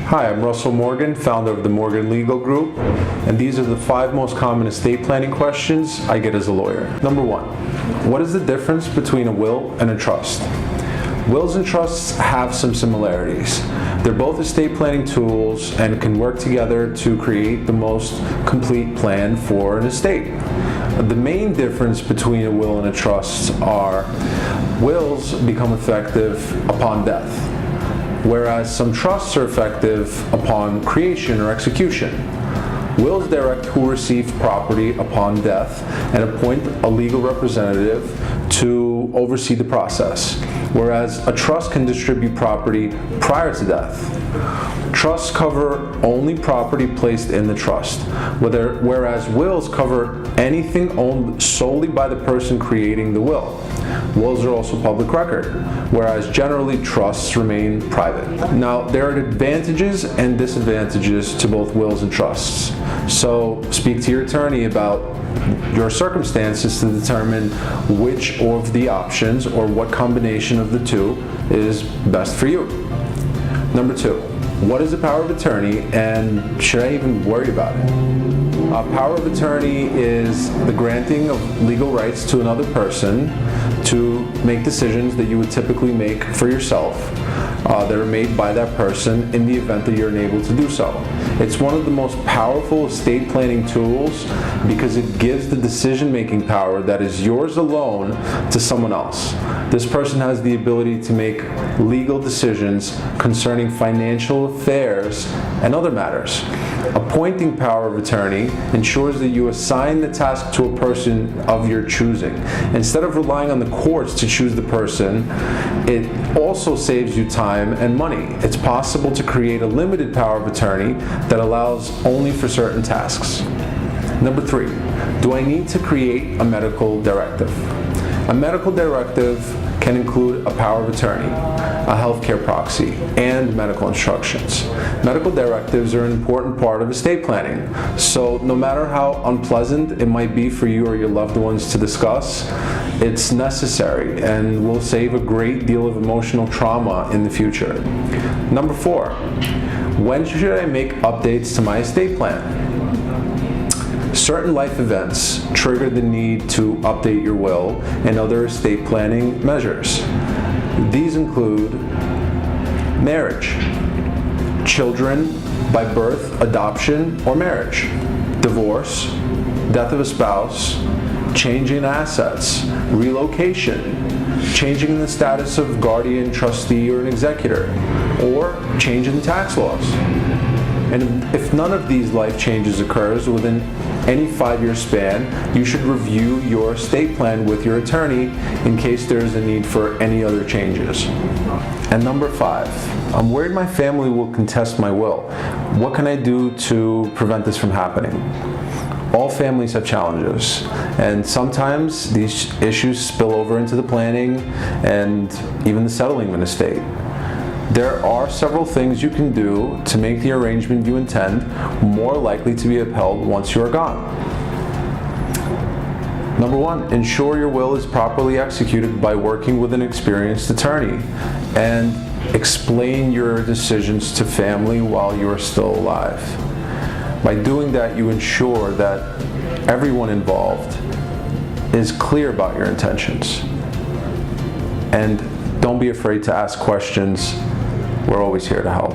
Hi, I'm Russell Morgan, founder of the Morgan Legal Group, and these are the 5 most common estate planning questions I get as a lawyer. Number 1, what is the difference between a will and a trust? Wills and trusts have some similarities. They're both estate planning tools and can work together to create the most complete plan for an estate. The main difference between a will and a trust are wills become effective upon death, whereas some trusts are effective upon creation or execution. Wills direct who receives property upon death and appoint a legal representative to oversee the process, whereas a trust can distribute property prior to death. Trusts cover only property placed in the trust, whereas wills cover anything owned solely by the person creating the will. Wills are also public record, whereas generally trusts remain private. Now, there are advantages and disadvantages to both wills and trusts. So speak to your attorney about your circumstances to determine which of the options or what combination of the two is best for you. Number 2, what is a power of attorney and should I even worry about it? Power of attorney is the granting of legal rights to another person to make decisions that you would typically make for yourself that are made by that person in the event that you're unable to do so. It's one of the most powerful estate planning tools because it gives the decision-making power that is yours alone to someone else. This person has the ability to make legal decisions concerning financial affairs and other matters. Appointing power of attorney ensures that you assign the task to a person of your choosing. Instead of relying on the courts to choose the person, it also saves you time and money. It's possible to create a limited power of attorney that allows only for certain tasks. Number 3, do I need to create a medical directive? A medical directive can include a power of attorney, a healthcare proxy, and medical instructions. Medical directives are an important part of estate planning, so no matter how unpleasant it might be for you or your loved ones to discuss, it's necessary and will save a great deal of emotional trauma in the future. Number 4, when should I make updates to my estate plan? Certain life events trigger the need to update your will and other estate planning measures. These include marriage, children by birth, adoption, or marriage, divorce, death of a spouse, changing assets, relocation, changing the status of guardian, trustee, or an executor, or change in tax laws. And if none of these life changes occurs within any 5-year span, you should review your estate plan with your attorney in case there is a need for any other changes. And number 5, I'm worried my family will contest my will. What can I do to prevent this from happening? All families have challenges, and sometimes these issues spill over into the planning and even the settling of an estate. There are several things you can do to make the arrangement you intend more likely to be upheld once you are gone. Number 1, ensure your will is properly executed by working with an experienced attorney and explain your decisions to family while you are still alive. By doing that, you ensure that everyone involved is clear about your intentions. And don't be afraid to ask questions. We're always here to help.